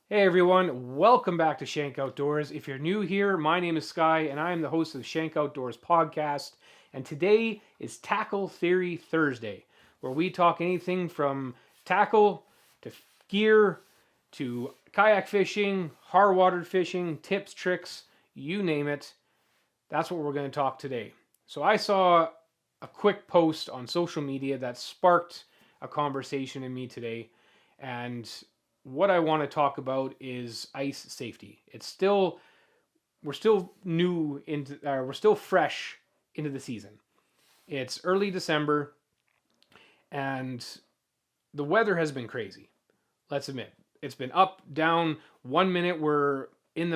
Hey everyone, welcome back to Shank Outdoors. If you're new here, my name is Sky and I am the host of the Shank Outdoors podcast. And today is Tackle Theory Thursday, where we talk anything from tackle to gear to kayak fishing, hard water fishing, tips, tricks, you name it. That's what we're going to talk today. So I saw a quick post on social media that sparked a conversation in me today. And what I want to talk about is ice safety. We're still new into, we're still fresh into the season. It's early December, and the weather has been crazy. Let's admit, it's been up, down. 1 minute we're in the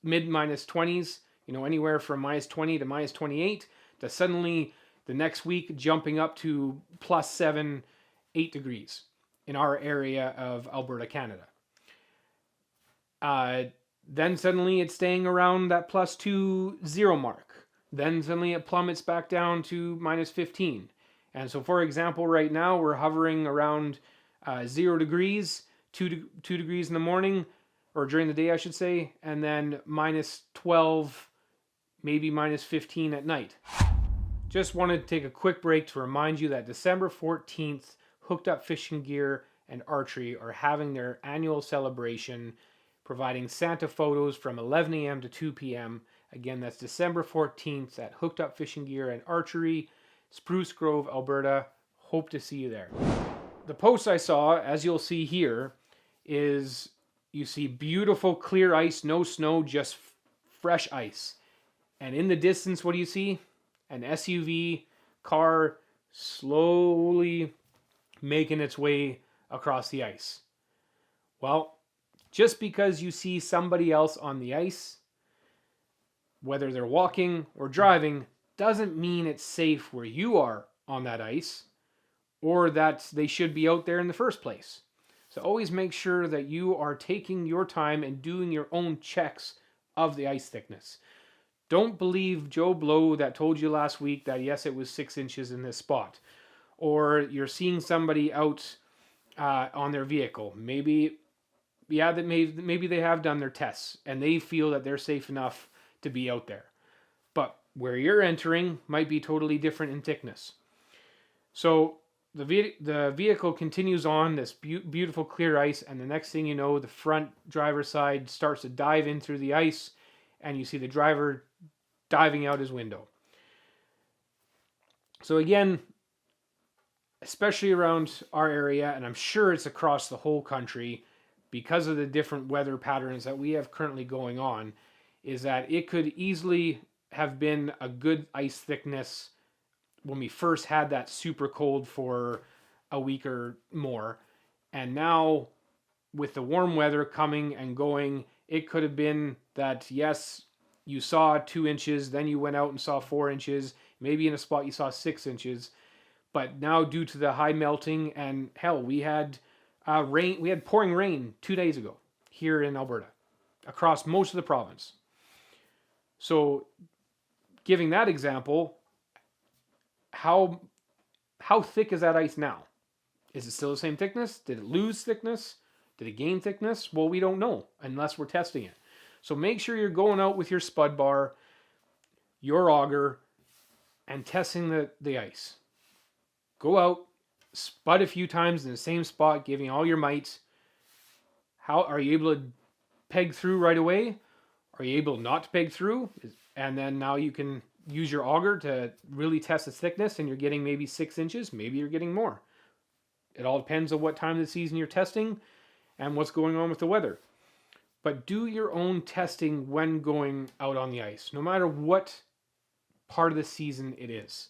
mid minus 20s, anywhere from minus 20 to minus 28, to suddenly the next week jumping up to plus 7, 8 degrees in our area of Alberta, Canada. Then suddenly it's staying around that plus 2 0 mark. Then suddenly it plummets back down to minus 15. And so, for example, right now we're hovering around 0 degrees, 2 degrees in the morning, or during the day, I should say, and then minus 12, maybe minus 15 at night. Just wanted to take a quick break to remind you that December 14th, Hooked Up Fishing Gear and Archery are having their annual celebration, providing Santa photos from 11 a.m. to 2 p.m. Again, that's December 14th at Hooked Up Fishing Gear and Archery, Spruce Grove, Alberta. Hope to see you there. The post I saw, as you'll see here, is you see beautiful clear ice, no snow, just fresh ice. And in the distance, what do you see? An SUV car slowly making its way across the ice. Well, just because you see somebody else on the ice, whether they're walking or driving, doesn't mean it's safe where you are on that ice, or that they should be out there in the first place. So always make sure that you are taking your time and doing your own checks of the ice thickness. Don't believe Joe Blow that told you last week that yes, it was 6 inches in this spot. Or you're seeing somebody out on their vehicle. Maybe they have done their tests and they feel that they're safe enough to be out there. But where you're entering might be totally different in thickness. So the vehicle continues on this beautiful clear ice, and the next thing you know, the front driver's side starts to dive in through the ice, and you see the driver diving out his window. So again, especially around our area, and I'm sure it's across the whole country, because of the different weather patterns that we have currently going on, is that it could easily have been a good ice thickness when we first had that super cold for a week or more. And now, with the warm weather coming and going, it could have been that, yes, you saw 2 inches, then you went out and saw 4 inches, maybe in a spot you saw 6 inches. But now, due to the high melting, and hell, we had rain. We had pouring rain 2 days ago here in Alberta, across most of the province. So, giving that example, how thick is that ice now? Is it still the same thickness? Did it lose thickness? Did it gain thickness? Well, we don't know unless we're testing it. So make sure you're going out with your spud bar, your auger, and testing the ice. Go out, spud a few times in the same spot, giving all your might. How are you able to peg through right away? Are you able not to peg through? And then now you can use your auger to really test the thickness, and you're getting maybe 6 inches, maybe you're getting more. It all depends on what time of the season you're testing and what's going on with the weather. But do your own testing when going out on the ice, no matter what part of the season it is.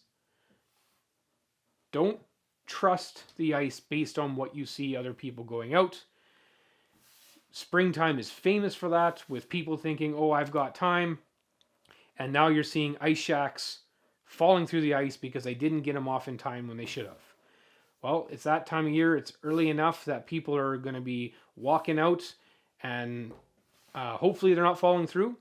Don't trust the ice based on what you see other people going out. Springtime is famous for that, with people thinking, oh, I've got time. And now you're seeing ice shacks falling through the ice because they didn't get them off in time when they should have. Well, it's that time of year. It's early enough that people are going to be walking out, and hopefully they're not falling through.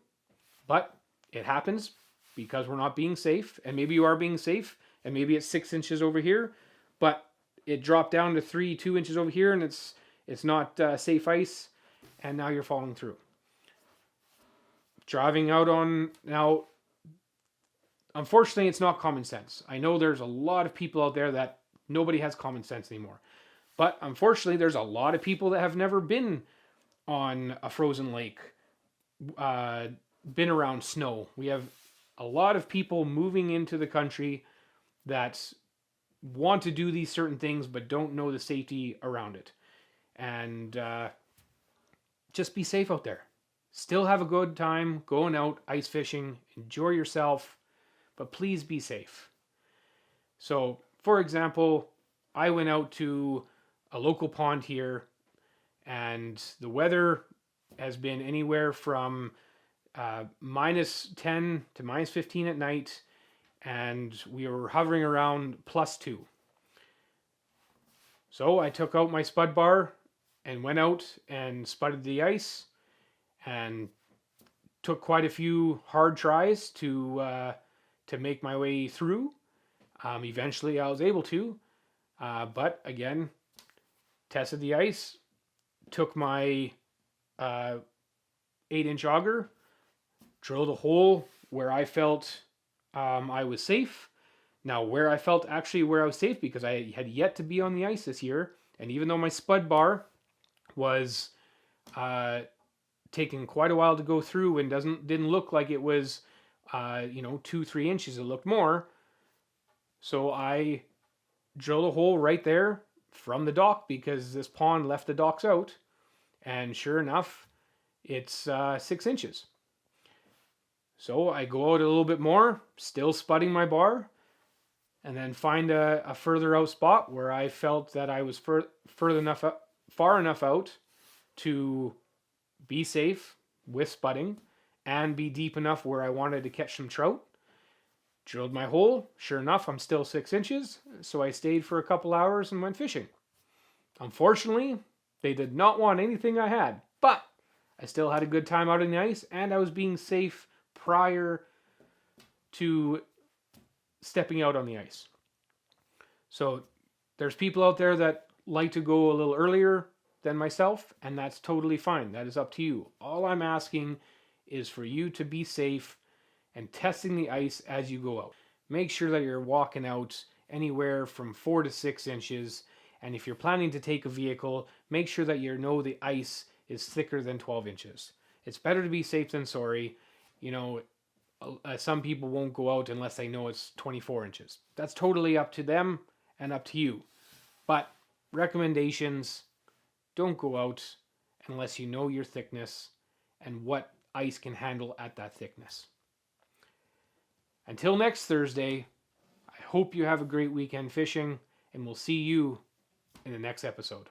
But it happens because we're not being safe. And maybe you are being safe, and maybe it's 6 inches over here, but it dropped down to 2 inches over here, and it's not safe ice. and now you're falling through. Driving out on, now, unfortunately, it's not common sense. I know there's a lot of people out there that nobody has common sense anymore. But unfortunately, there's a lot of people that have never been on a frozen lake, been around snow. We have a lot of people moving into the country that want to do these certain things but don't know the safety around it. And just be safe out there. Still have a good time going out ice fishing. Enjoy yourself, but please be safe. So, for example, I went out to a local pond here, and the weather has been anywhere from minus 10 to minus 15 at night, and we were hovering around +2. So I took out my spud bar and went out and spudded the ice, and took quite a few hard tries to make my way through. Eventually I was able to, but again, tested the ice, took my 8-inch auger, drilled a hole where I felt I was safe. Now, where I felt actually where I was safe, because I had yet to be on the ice this year, and even though my spud bar was taking quite a while to go through and didn't look like it was 2-3 inches, it looked more. So I drilled a hole right there from the dock, because this pond left the docks out, and sure enough, it's 6 inches. So I go out a little bit more, still spudding my bar, and then find a further out spot where I felt that I was far enough out to be safe with spudding and be deep enough where I wanted to catch some trout. Drilled my hole. Sure enough, I'm still 6 inches, so I stayed for a couple hours and went fishing. Unfortunately, they did not want anything I had, but I still had a good time out on the ice, and I was being safe prior to stepping out on the ice. So there's people out there that like to go a little earlier than myself, and that's totally fine. That is up to you. All I'm asking is for you to be safe and testing the ice as you go out. Make sure that you're walking out anywhere from 4 to 6 inches, and if you're planning to take a vehicle, make sure that you know the ice is thicker than 12 inches. It's better to be safe than sorry. Some people won't go out unless they know it's 24 inches. That's totally up to them and up to you. But recommendations, don't go out unless you know your thickness and what ice can handle at that thickness. Until next Thursday, I hope you have a great weekend fishing, and we'll see you in the next episode.